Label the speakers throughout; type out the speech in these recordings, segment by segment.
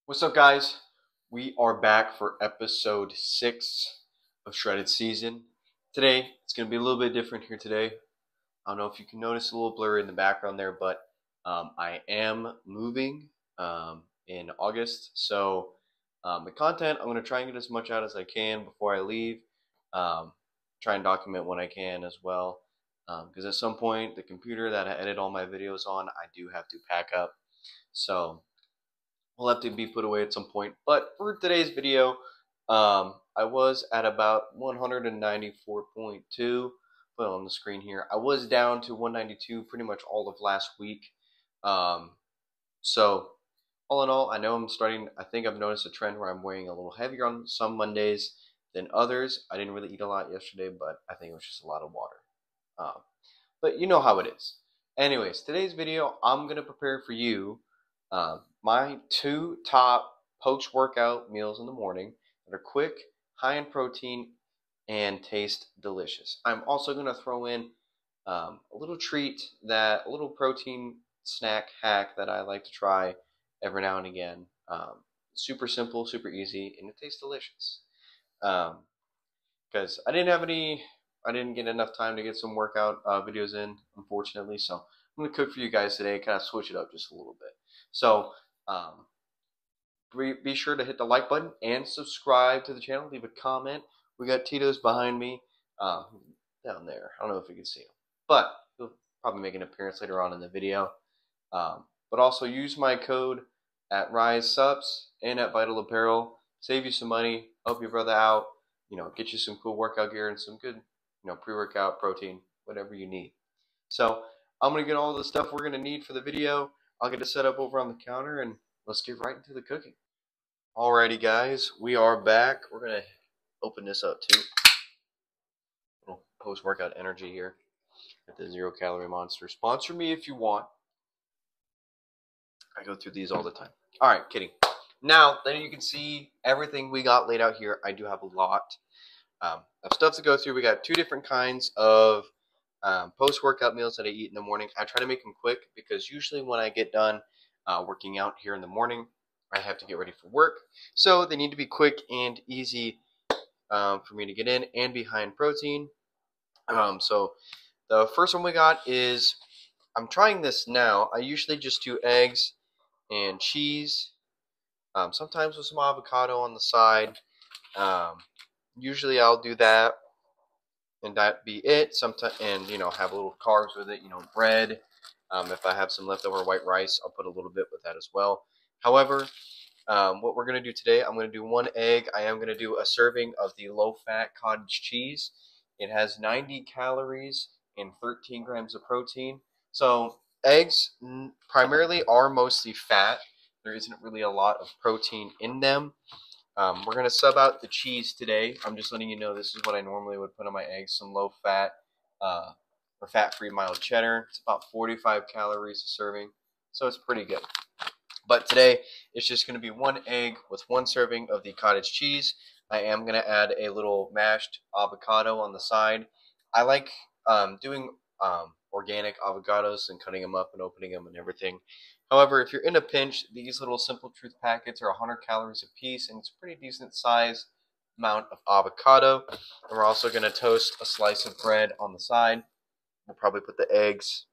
Speaker 1: What's up, guys? We are back for episode 6 of Shredded Season. Today, it's going to be a little bit different here today. I don't know if you can notice a little blur in the background there, but I am moving in August. So, the content, I'm going to try and get as much out as I can before I leave. Um, try and document when I can as well. Because at some point, the computer that I edit all my videos on, I do have to pack up. So, will have to be put away at some point. But for today's video, I was at about 194.2. Put it on the screen here. I was down to 192 pretty much all of last week. Um, so all in all, I think I've noticed a trend where I'm weighing a little heavier on some Mondays than others. I didn't really eat a lot yesterday, but I think it was just a lot of water. Um, but you know how it is. Anyways, today's video, I'm going to prepare for you my 2 top post-workout meals in the morning that are quick, high in protein, and taste delicious. I'm also going to throw in a little a little protein snack hack that I like to try every now and again. Super simple, super easy, and it tastes delicious. Because I didn't get enough time to get some workout videos in, unfortunately. So I'm gonna cook for you guys today, kind of switch it up just a little bit. So um, be sure to hit the like button and subscribe to the channel. Leave a comment. We got Tito's behind me, um, down there. I don't know if you can see him, but he'll probably make an appearance later on in the video. But also use my code at Rise Subs and at Vital Apparel. Save you some money. Help your brother out. Get you some cool workout gear and some good, pre-workout protein, whatever you need. So I'm gonna get all the stuff we're gonna need for the video. I'll get it set up over on the counter and let's get right into the cooking. Alrighty, guys, we are back. We're gonna open this up too. Little post-workout energy here at the Zero Calorie Monster. Sponsor me if you want. I go through these all the time. All right, kidding. Now, then you can see everything we got laid out here. I do have a lot of stuff to go through. We got 2 different kinds of post-workout meals that I eat in the morning. I try to make them quick because usually when I get done working out here in the morning, I have to get ready for work. So they need to be quick and easy for me to get in and be high in protein. So the first one we got is, I'm trying this now. I usually just do eggs and cheese, sometimes with some avocado on the side. Usually I'll do that, and that be it. Sometimes, and have a little carbs with it. Bread. If I have some leftover white rice, I'll put a little bit with that as well. However, what we're gonna do today, I'm gonna do 1 egg. I am gonna do a serving of the low-fat cottage cheese. It has 90 calories and 13 grams of protein. So eggs primarily are mostly fat. There isn't really a lot of protein in them. We're going to sub out the cheese today. I'm just letting you know this is what I normally would put on my eggs. Some low-fat or fat-free mild cheddar. It's about 45 calories a serving, so it's pretty good. But today, it's just going to be 1 egg with 1 serving of the cottage cheese. I am going to add a little mashed avocado on the side. I like doing organic avocados and cutting them up and opening them and everything. However, if you're in a pinch, these little Simple Truth packets are 100 calories a piece, and it's a pretty decent size amount of avocado. And we're also going to toast a slice of bread on the side. We'll probably put the eggs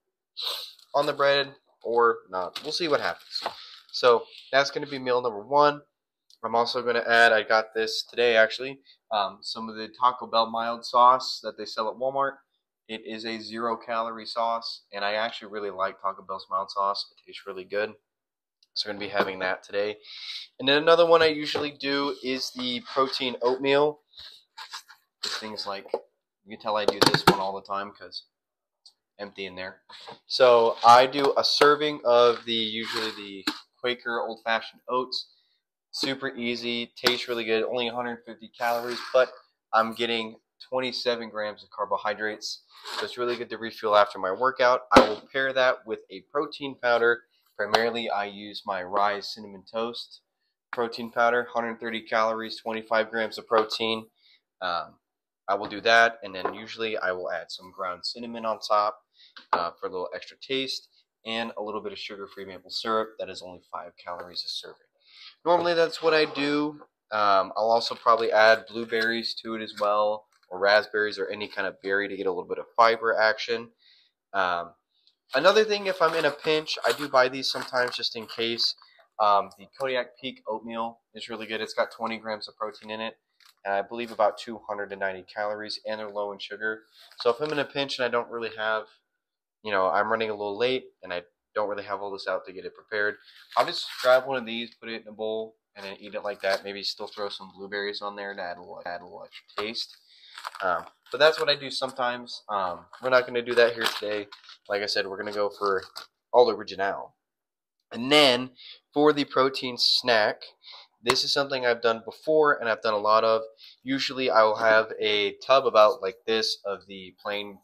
Speaker 1: on the bread or not. We'll see what happens. So that's going to be meal number 1. I'm also going to add, I got this today actually, some of the Taco Bell mild sauce that they sell at Walmart. It is a 0-calorie sauce, and I actually really like Taco Bell's mild sauce. It tastes really good. So we're going to be having that today. And then another one I usually do is the protein oatmeal. This thing's like, you can tell I do this one all the time because it's empty in there. So I do a serving of usually the Quaker old-fashioned oats. Super easy, tastes really good, only 150 calories, but I'm getting 27 grams of carbohydrates, so it's really good to refuel after my workout. I will pair that with a protein powder. Primarily, I use my Rise Cinnamon Toast protein powder, 130 calories, 25 grams of protein. I will do that, and then usually I will add some ground cinnamon on top for a little extra taste, and a little bit of sugar-free maple syrup. That is only 5 calories a serving. normally that's what I do. I'll also probably add blueberries to it as well, or raspberries, or any kind of berry to get a little bit of fiber action. Um, Another thing, if I'm in a pinch, I do buy these sometimes just in case. The Kodiak Peak oatmeal is really good. It's got 20 grams of protein in it, and I believe about 290 calories, and they're low in sugar. So if I'm in a pinch and I don't really have, I'm running a little late and I don't really have all this out to get it prepared, I'll just grab one of these, put it in a bowl, and then eat it like that. Maybe still throw some blueberries on there to add a little extra taste. But that's what I do sometimes. We're not going to do that here today. Like I said, we're going to go for all original. And then for the protein snack, this is something I've done before and I've done a lot of. Usually I will have a tub about like this of the plain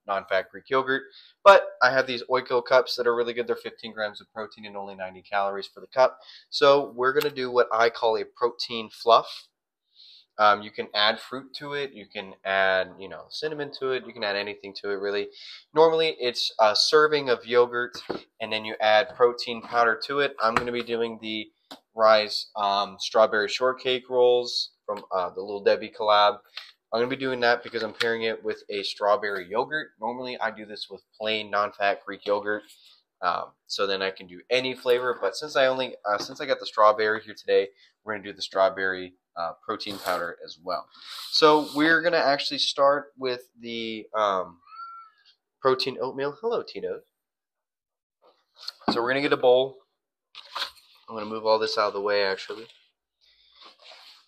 Speaker 1: non-fat Greek yogurt. But I have these Oiko cups that are really good. They're 15 grams of protein and only 90 calories for the cup. So we're going to do what I call a protein fluff. You can add fruit to it. You can add, cinnamon to it. You can add anything to it, really. Normally, it's a serving of yogurt, and then you add protein powder to it. I'm going to be doing the Rise strawberry shortcake rolls from the Little Debbie collab. I'm going to be doing that because I'm pairing it with a strawberry yogurt. Normally, I do this with plain non-fat Greek yogurt. So then I can do any flavor, but since I got the strawberry here today, we're going to do the strawberry protein powder as well. So we're going to actually start with the protein oatmeal. Hello, Tito. So we're going to get a bowl. I'm going to move all this out of the way, actually.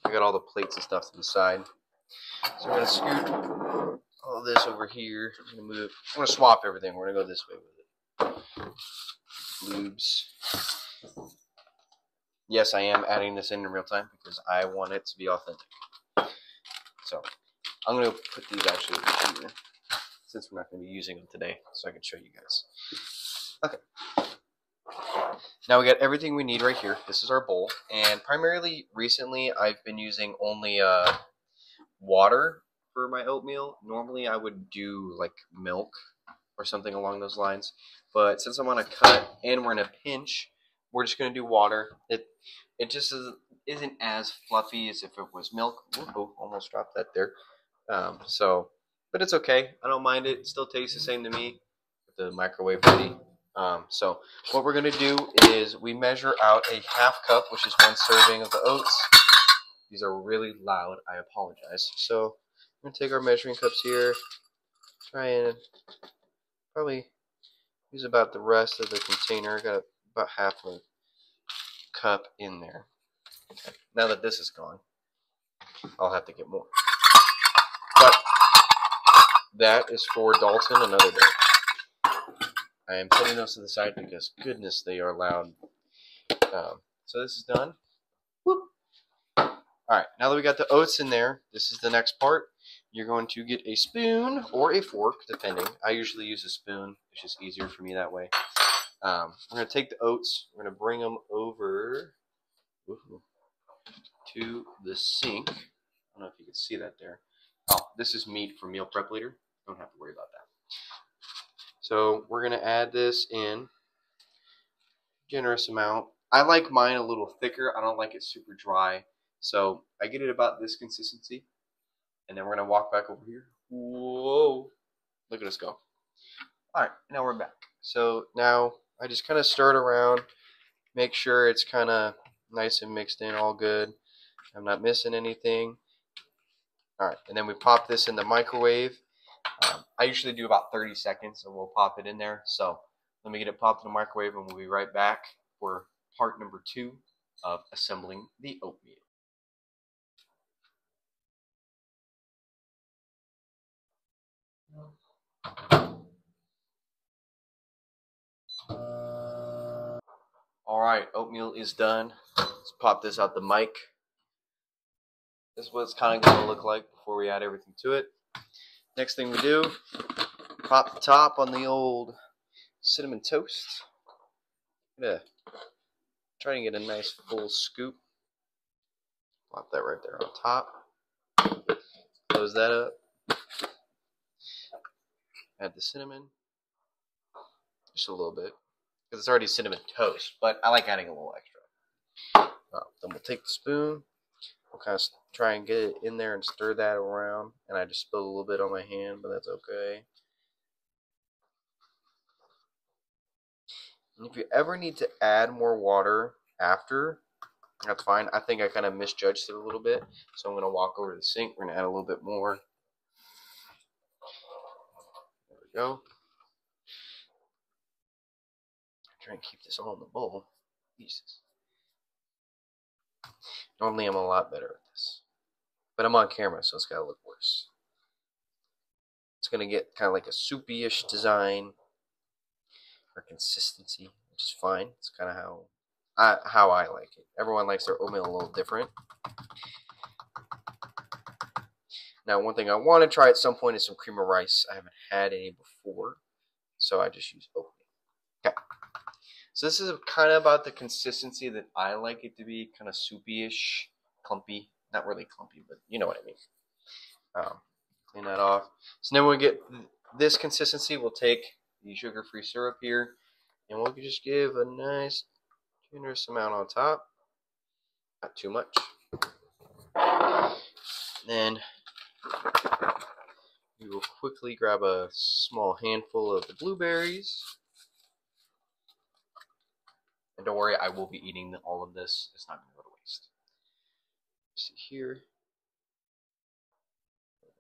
Speaker 1: I got all the plates and stuff to the side. So we're going to scoot all this over here. I'm going to swap everything. We're going to go this way with it. Lubes. Yes, I am adding this in real time because I want it to be authentic. So I'm going to put these actually over here since we're not going to be using them today, so I can show you guys. Okay. Now we got everything we need right here. This is our bowl, and primarily recently I've been using only water for my oatmeal. Normally I would do like milk or something along those lines, but since I'm on a cut and we're in a pinch, we're just going to do water. It just isn't as fluffy as if it was milk. Ooh, almost dropped that there. But it's okay. I don't mind it. It still tastes the same to me with the microwave ready. So what we're going to do is we measure out a half cup, which is 1 serving of the oats. These are really loud. I apologize. So I'm going to take our measuring cups here. Try and probably use about the rest of the container. Got about half a cup in there. Okay. Now that this is gone, I'll have to get more. But that is for Dalton another day. I am putting those to the side because, goodness, they are loud. So this is done. Whoop. Alright, now that we got the oats in there, this is the next part. You're going to get a spoon or a fork, depending. I usually use a spoon. It's just easier for me that way. We're going to take the oats. We're going to bring them over to the sink. I don't know if you can see that there. Oh, this is meat from Meal Prep Leader. Don't have to worry about that. So we're going to add this in. Generous amount. I like mine a little thicker. I don't like it super dry. So I get it about this consistency. And then we're going to walk back over here. Whoa. Look at us go. Alright, now we're back. So now I just kind of stir it around. Make sure it's kind of nice and mixed in, all good. I'm not missing anything. Alright, and then we pop this in the microwave. I usually do about 30 seconds, and we'll pop it in there. So let me get it popped in the microwave, and we'll be right back for part number 2 of assembling the oatmeal. Alright, oatmeal is done. Let's pop this out the mic. This is what it's kind of going to look like before we add everything to it. Next thing we do, pop the top on the old cinnamon toast. Yeah. Try and get a nice full scoop. Pop that right there on top. Close that up. Add the cinnamon. Just a little bit. Because it's already cinnamon toast. But I like adding a little extra. Then we'll take the spoon. We'll kind of try and get it in there and stir that around. And I just spilled a little bit on my hand, but that's okay. And if you ever need to add more water after, that's fine. I think I kind of misjudged it a little bit. So I'm going to walk over to the sink. We're going to add a little bit more. There we go. Try and keep this all in the bowl. Jesus. Normally I'm a lot better at this. But I'm on camera, so it's got to look worse. It's going to get kind of like a soupy-ish design or consistency, which is fine. It's kind of how I like it. Everyone likes their oatmeal a little different. Now, one thing I want to try at some point is some cream of rice. I haven't had any before, so I just use oatmeal. Okay. So this is kind of about the consistency that I like it to be, kind of soupy-ish, clumpy. Not really clumpy, but you know what I mean. Clean that off. So then when we get this consistency, we'll take the sugar-free syrup here, and we'll just give a nice generous amount on top. Not too much. Then we will quickly grab a small handful of the blueberries. And don't worry, I will be eating all of this. It's not going to go to waste. See here.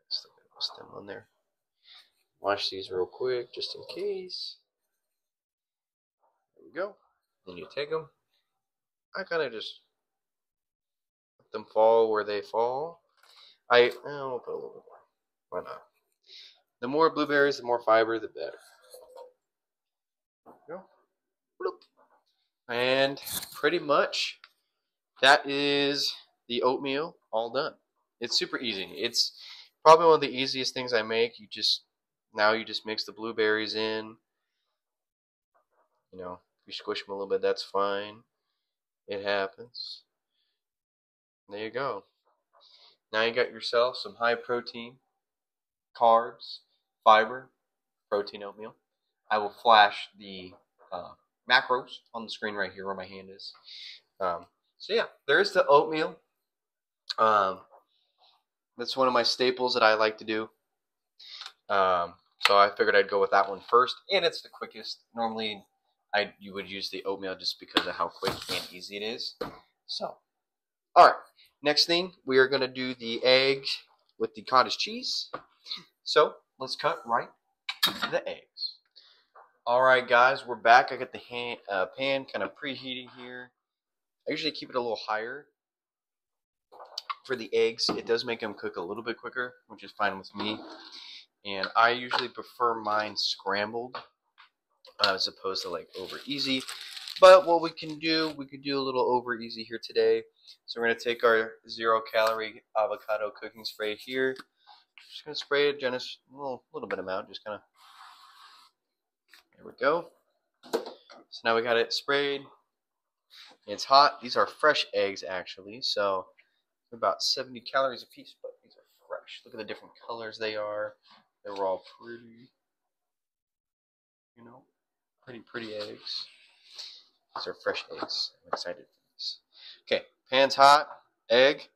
Speaker 1: Still got a stem on there. Wash these real quick, just in case. There we go. Then you take them. I kind of just let them fall where they fall. I'll put a little bit more. Why not? The more blueberries, the more fiber, the better. There we go. Bloop. And pretty much that is the oatmeal all done. It's super easy. It's probably one of the easiest things I make. You just mix the blueberries in. You know, if you squish them a little bit, that's fine. It happens. There you go. Now you got yourself some high protein, carbs, fiber, protein oatmeal. I will flash the macros on the screen right here where my hand is. So yeah, there's the oatmeal. That's one of my staples that I like to do. So I figured I'd go with that one first, and it's the quickest. Normally, you would use the oatmeal just because of how quick and easy it is. So, all right. Next thing, we are going to do the eggs with the cottage cheese. So let's cut right to the eggs. All right, guys, we're back. I got the pan kind of preheating here. I usually keep it a little higher for the eggs. It does make them cook a little bit quicker, which is fine with me. And I usually prefer mine scrambled as opposed to like over easy. But what we could do a little over easy here today. So we're going to take our 0-calorie avocado cooking spray here. Just going to spray it just a little bit amount. Just kind of, there we go. So now we got it sprayed. It's hot. These are fresh eggs actually. So they're about 70 calories a piece, but these are fresh. Look at the different colors they are. They're all pretty, you know, pretty eggs. These are fresh eggs. I'm excited for this. Okay, pan's hot. Egg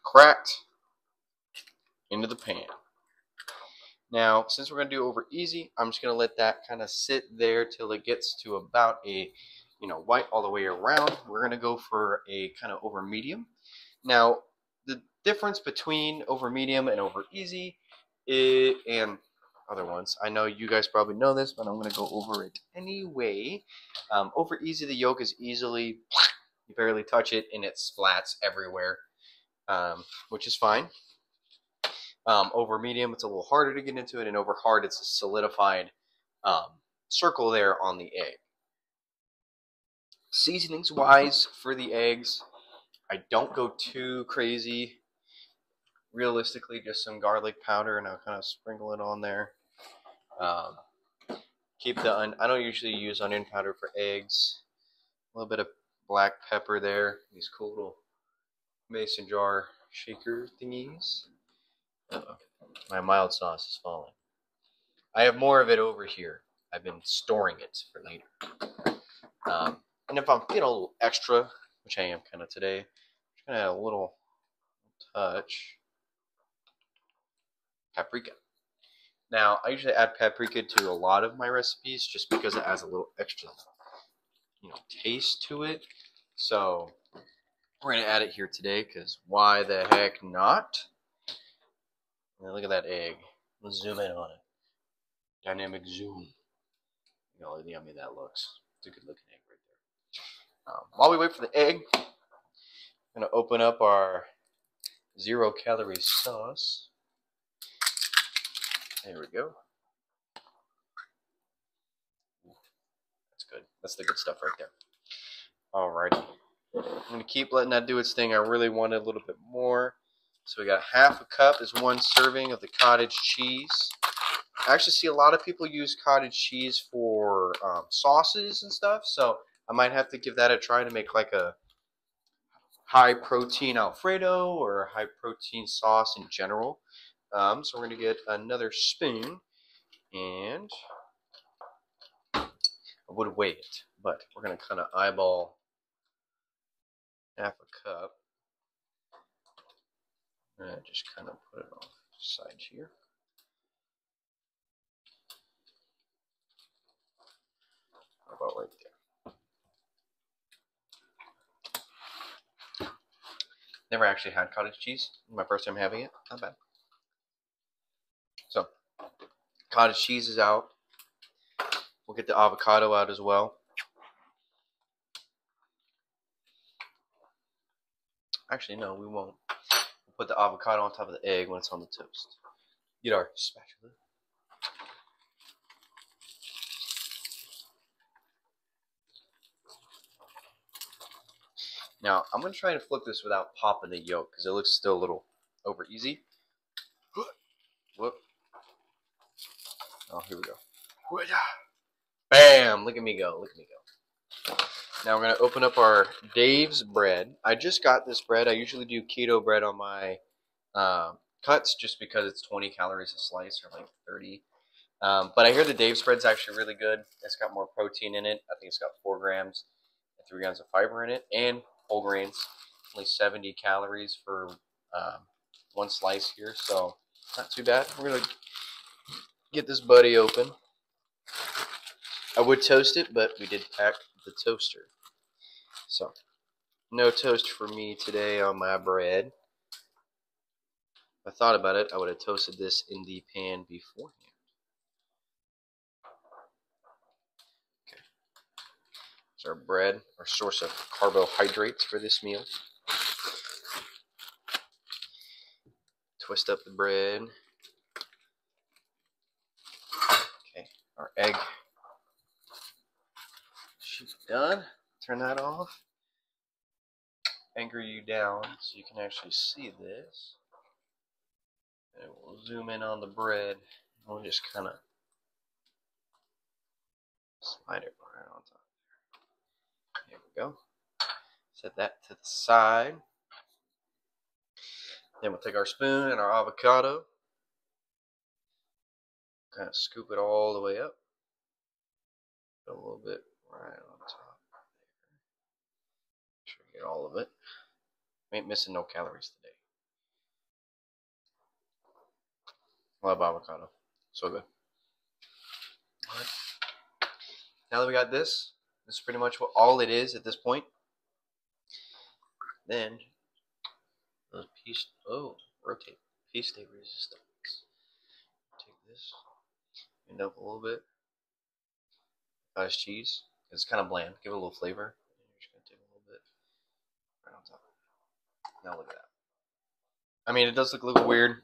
Speaker 1: cracked into the pan. Now, since we're going to do over easy, I'm just going to let that kind of sit there till it gets to about a, white all the way around. We're going to go for a kind of over medium. Now, the difference between over medium and over easy and other ones, I know you guys probably know this, but I'm going to go over it anyway. Over easy, the yolk is easily, you barely touch it, and it splats everywhere, which is fine. Over medium, it's a little harder to get into it, and over hard, it's a solidified circle there on the egg. Seasonings wise for the eggs, I don't go too crazy. Realistically, just some garlic powder, and I'll kind of sprinkle it on there. I don't usually use onion powder for eggs. A little bit of black pepper there. These cool little mason jar shaker thingies. My mild sauce is falling. I have more of it over here. I've been storing it for later. And if I'm feeling a little extra which I am kind of today. Just gonna add a little touch paprika. Now, I usually add paprika to a lot of my recipes just because it adds a little extra, taste to it. So we're gonna add it here today because why the heck not? And look at that egg. Let's zoom in on it. Dynamic zoom. You know how yummy that looks. It's a good looking egg right there. While we wait for the egg, I'm gonna open up our 0-calorie sauce. There we go. That's good. That's the good stuff right there. Alrighty. I'm going to keep letting that do its thing. I really wanted a little bit more. So we got half a cup is 1 serving of the cottage cheese. I actually see a lot of people use cottage cheese for sauces and stuff. So I might have to give that a try to make like a high protein Alfredo or a high protein sauce in general. So we're going to get another spoon, and I would weigh it, but we're going to kind of eyeball half a cup. And just kind of put it on the side here. About right there. Never actually had cottage cheese. My first time having it. Not bad. So, cottage cheese is out. We'll get the avocado out as well. Actually, no, we won't. We'll put the avocado on top of the egg when it's on the toast. Get our spatula. Now, I'm going to try to flip this without popping the yolk because it looks still a little over easy. Whoop. Oh, here we go. Bam! Look at me go. Look at me go. Now we're going to open up our Dave's bread. I just got this bread. I usually do keto bread on my cuts just because it's 20 calories a slice or like 30. But I hear the Dave's bread's actually really good. It's got more protein in it. I think it's got 4 grams and 3 grams of fiber in it. And whole grains. Only 70 calories for 1 slice here. So not too bad. We're going to get this buddy open. I would toast it, but we did pack the toaster. So, no toast for me today on my bread. If I thought about it, I would have toasted this in the pan beforehand. Okay. It's our bread, our source of carbohydrates for this meal. Twist up the bread. Okay, our egg. She's done. Turn that off. Anchor you down so you can actually see this. And we'll zoom in on the bread. We'll just kind of slide it right on top there. Here we go. Set that to the side. Then we'll take our spoon and our avocado. Kind of scoop it all the way up. Put a little bit right on top there. Make sure you get all of it. We ain't missing no calories today. Love avocado. So good. Alright. Now that we got this is pretty much all it is at this point. Then those rotate. Piece stay resistance. Take this, end up a little bit. Cottage cheese. It's kind of bland. Give it a little flavor. You're just gonna take a little bit right on top. Now look at that. I mean, it does look a little weird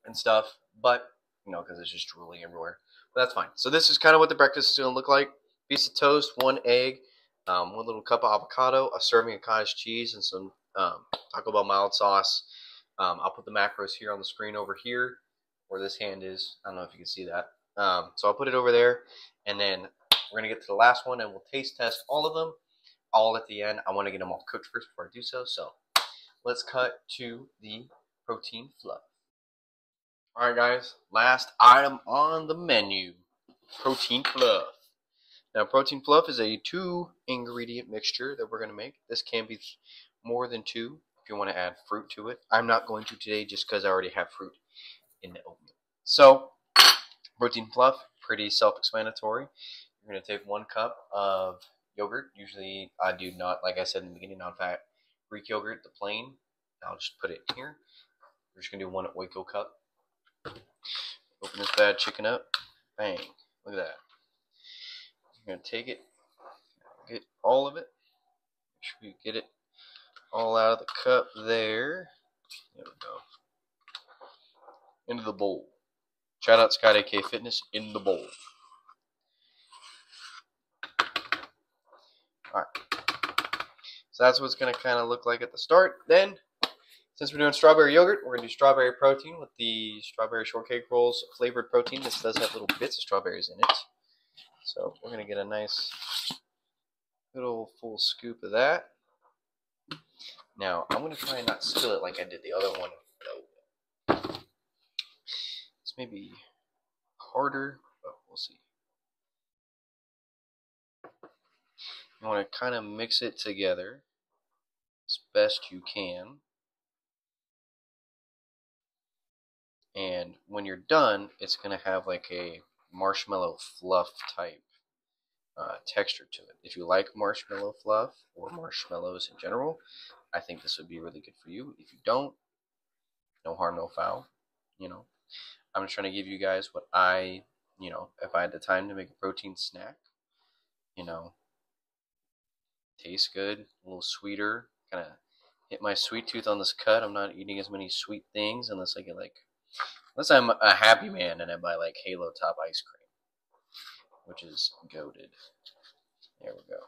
Speaker 1: and stuff, but because it's just drooling everywhere. But that's fine. So this is kind of what the breakfast is gonna look like. Piece of toast, 1 egg, 1 little cup of avocado, a serving of cottage cheese, and some Taco Bell mild sauce. I'll put the macros here on the screen over here where this hand is. I don't know if you can see that. So I'll put it over there, and then we're going to get to the last one, and we'll taste test all of them, all at the end. I want to get them all cooked first before I do so. So let's cut to the protein fluff. All right, guys. Last item on the menu, protein fluff. Now, protein fluff is a 2-ingredient mixture that we're going to make. This can be more than 2 if you want to add fruit to it. I'm not going to today just because I already have fruit in the oatmeal. So, protein fluff, pretty self-explanatory. You're going to take 1 cup of yogurt. Usually, I do not, like I said in the beginning, non-fat Greek yogurt, the plain. I'll just put it here. We're just going to do 1 Oiko cup. Open this bad chicken up. Bang. Look at that. You're going to take it, get all of it. Make sure you get it all out of the cup there. There we go. Into the bowl. Shout out Scott AK Fitness in the bowl. Alright. So that's what it's going to kind of look like at the start. Then, since we're doing strawberry yogurt, we're going to do strawberry protein with the strawberry shortcake rolls flavored protein. This does have little bits of strawberries in it. So we're going to get a nice little full scoop of that. Now, I'm going to try and not spill it like I did the other one. It's maybe harder, but we'll see. You want to kind of mix it together as best you can. And when you're done, it's going to have like a marshmallow fluff type texture to it. If you like marshmallow fluff or marshmallows in general, I think this would be really good for you. If you don't, no harm, no foul. You know, I'm just trying to give you guys what I, if I had the time to make a protein snack, tastes good, a little sweeter, kind of hit my sweet tooth on this cut. I'm not eating as many sweet things unless I'm a happy man and I buy like Halo Top ice cream, which is goated. There we go.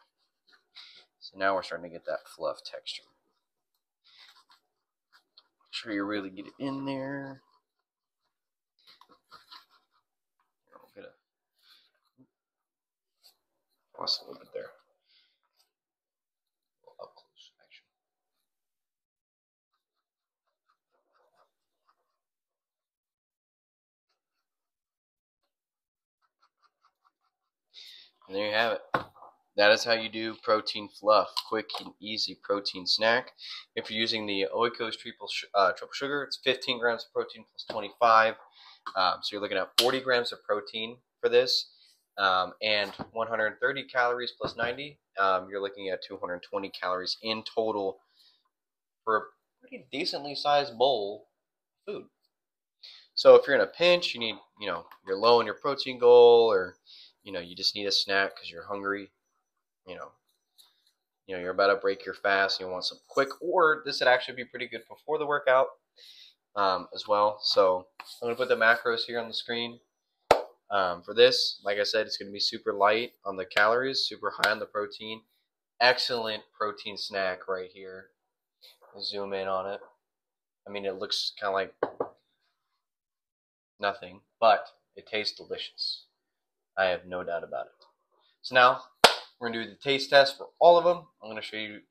Speaker 1: So now we're starting to get that fluff texture. Make sure you really get it in there. We'll get lost a little bit there. Up close, actually. And there you have it. That is how you do protein fluff. Quick and easy protein snack. If you're using the Oikos triple sugar, it's 15 grams of protein plus 25. So you're looking at 40 grams of protein for this. And 130 calories plus 90. You're looking at 220 calories in total for a pretty decently sized bowl of food. So if you're in a pinch, you need, you're low on your protein goal, or, you just need a snack because you're hungry, you're about to break your fast, and you want some quick, or this would actually be pretty good before the workout as well. So I'm going to put the macros here on the screen. For this, like I said, it's going to be super light on the calories, super high on the protein. Excellent protein snack right here. Zoom in on it. I mean, it looks kind of like nothing, but it tastes delicious. I have no doubt about it. So now we're going to do the taste test for all of them. I'm going to show you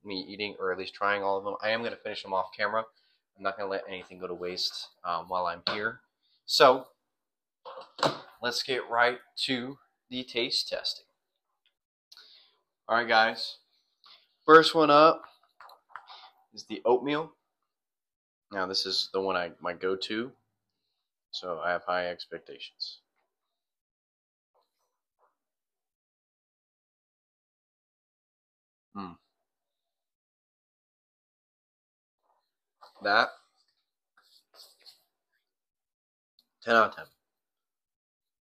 Speaker 1: me eating, or at least trying all of them. I am going to finish them off camera. I'm not going to let anything go to waste while I'm here. So let's get right to the taste testing. All right, guys. First one up is the oatmeal. Now, this is the one my go-to, so I have high expectations. That 10 out of 10.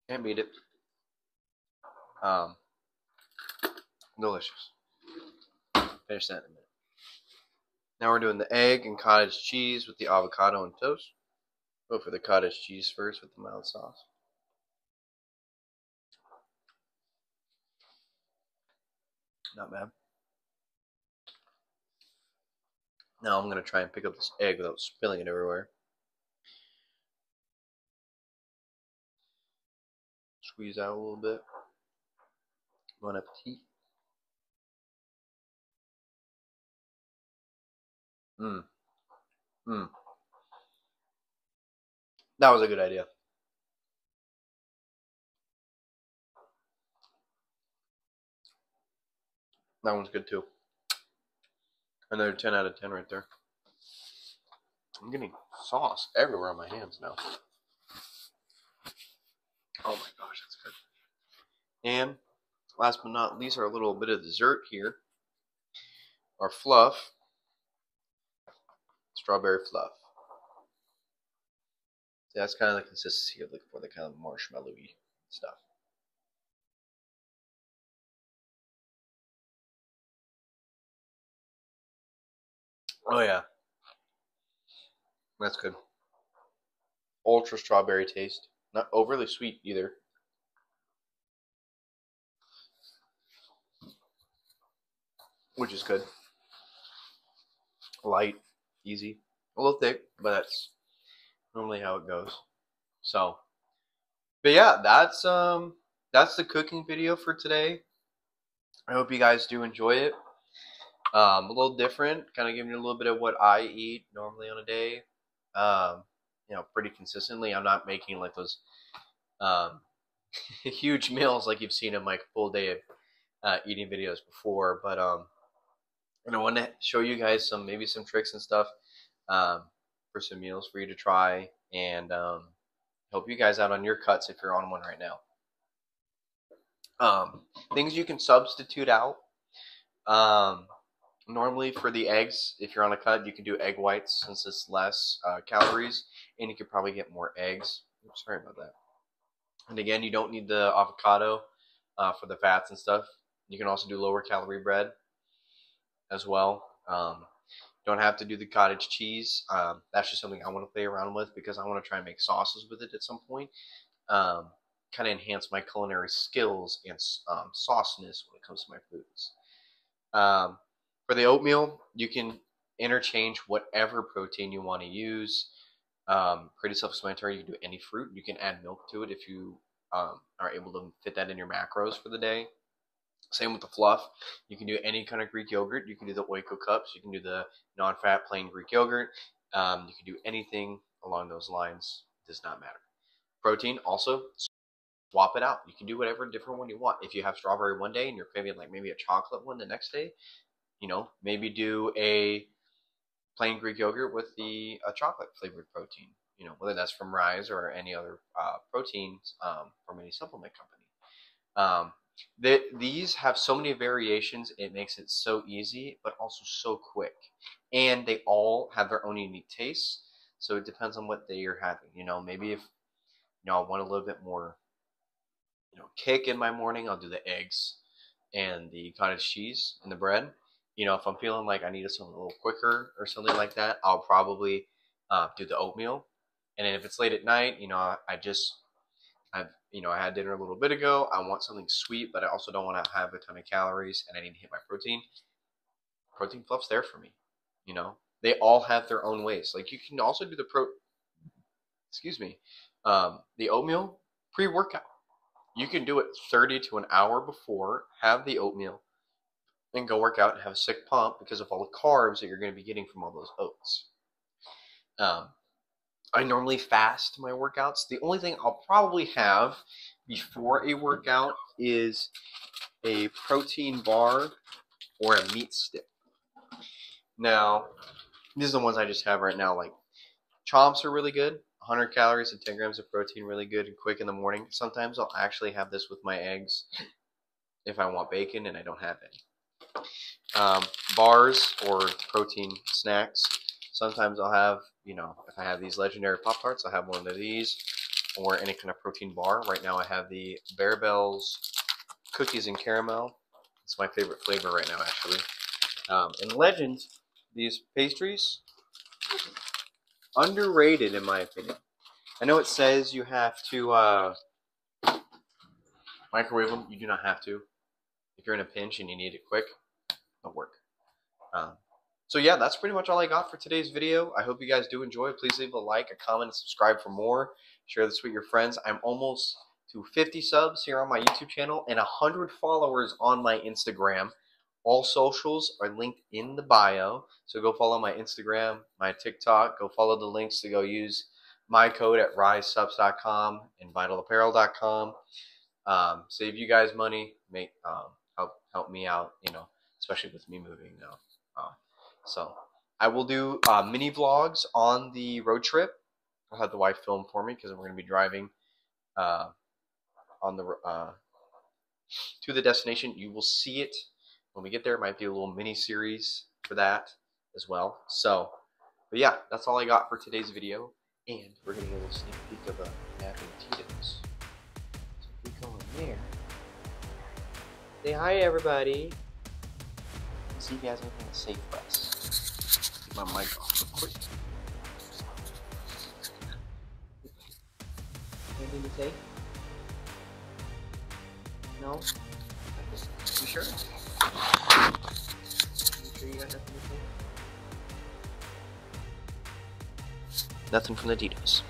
Speaker 1: Can't beat it. Delicious. Finish that in a minute. Now we're doing the egg and cottage cheese with the avocado and toast. Go for the cottage cheese first with the mild sauce. Not bad. Now I'm going to try and pick up this egg without spilling it everywhere. Squeeze out a little bit. Bon appetit. That was a good idea. That one's good too. Another 10 out of 10 right there. I'm getting sauce everywhere on my hands now. Oh my gosh, that's good. And last but not least, our little bit of dessert here. Our fluff. Strawberry fluff. So that's kind of the consistency of looking for, the kind of marshmallowy stuff. Oh yeah. That's good. Ultra strawberry taste. Not overly sweet either. Which is good. Light, easy. A little thick, but that's normally how it goes. So, but yeah, that's the cooking video for today. I hope you guys do enjoy it. A little different, kind of giving you a little bit of what I eat normally on a day. You know, pretty consistently. I'm not making like those huge meals like you've seen in my full day of eating videos before, but and I want to show you guys maybe some tricks and stuff for some meals for you to try, and help you guys out on your cuts if you're on one right now. Things you can substitute out. Normally for the eggs, if you're on a cut, you can do egg whites since it's less calories, and you could probably get more eggs. Oops, sorry about that. And again, you don't need the avocado for the fats and stuff. You can also do lower calorie bread as well. Don't have to do the cottage cheese. That's just something I want to play around with because I want to try and make sauces with it at some point. Kind of enhance my culinary skills and sauciness when it comes to my foods. For the oatmeal, you can interchange whatever protein you want to use. Pretty self-explanatory. You can do any fruit. You can add milk to it if you are able to fit that in your macros for the day. Same with the fluff. You can do any kind of Greek yogurt. You can do the Oiko cups. You can do the non-fat plain Greek yogurt. You can do anything along those lines. It does not matter. Protein, also, swap it out. You can do whatever different one you want. If you have strawberry one day and you're craving like maybe a chocolate one the next day, you know, maybe do a plain Greek yogurt with the chocolate flavored protein. You know, whether that's from Rise or any other proteins from any supplement company. These have so many variations, it makes it so easy, but also so quick. And they all have their own unique tastes, so it depends on what day you're having. You know, maybe if I want a little bit more, kick in my morning, I'll do the eggs and the cottage cheese and the bread. You know, if I'm feeling like I need something a little quicker or something like that, I'll probably do the oatmeal. And then if it's late at night, I had dinner a little bit ago. I want something sweet, but I also don't want to have a ton of calories, and I need to hit my protein. Protein fluff's there for me. You know, they all have their own ways. Like you can also do the oatmeal pre-workout. You can do it 30 to an hour before, have the oatmeal, and go work out and have a sick pump because of all the carbs that you're going to be getting from all those oats. I normally fast my workouts. The only thing I'll probably have before a workout is a protein bar or a meat stick. Now, these are the ones I just have right now. Like, Chomps are really good. 100 calories and 10 grams of protein, really good and quick in the morning. Sometimes I'll actually have this with my eggs if I want bacon and I don't have any. Bars or protein snacks. Sometimes I'll have, if I have these legendary Pop-Tarts, I'll have one of these or any kind of protein bar. Right now I have the Barebells cookies and caramel. It's my favorite flavor right now, actually. And Legends, these pastries, underrated in my opinion. I know it says you have to microwave them. You do not have to. If you're in a pinch and you need it quick, it'll work. So yeah, that's pretty much all I got for today's video. I hope you guys do enjoy. Please leave a like, a comment, and subscribe for more. Share this with your friends. I'm almost to 50 subs here on my YouTube channel and 100 followers on my Instagram. All socials are linked in the bio. So go follow my Instagram, my TikTok. Go follow the links to go use my code at risesubs.com and vitalapparel.com. Save you guys money. Help me out, especially with me moving now. So I will do mini vlogs on the road trip. I'll have the wife film for me because we're going to be driving on the to the destination. You will see it when we get there. It might be a little mini series for that as well. So, but yeah, that's all I got for today's video. And we're going to get a little sneak peek of a nap and Tito's. So if we go in there, say hi everybody. See if you guys have anything to say for us. Get my mic off real quick. Anything to say? No? You sure? You sure you got nothing to say? Nothing from the Tito's.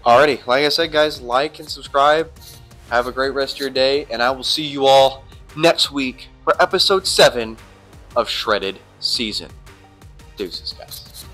Speaker 1: Alrighty, like I said, guys, like and subscribe. Have a great rest of your day, and I will see you all next week for episode 7 of Shredded Season. Deuces, guys.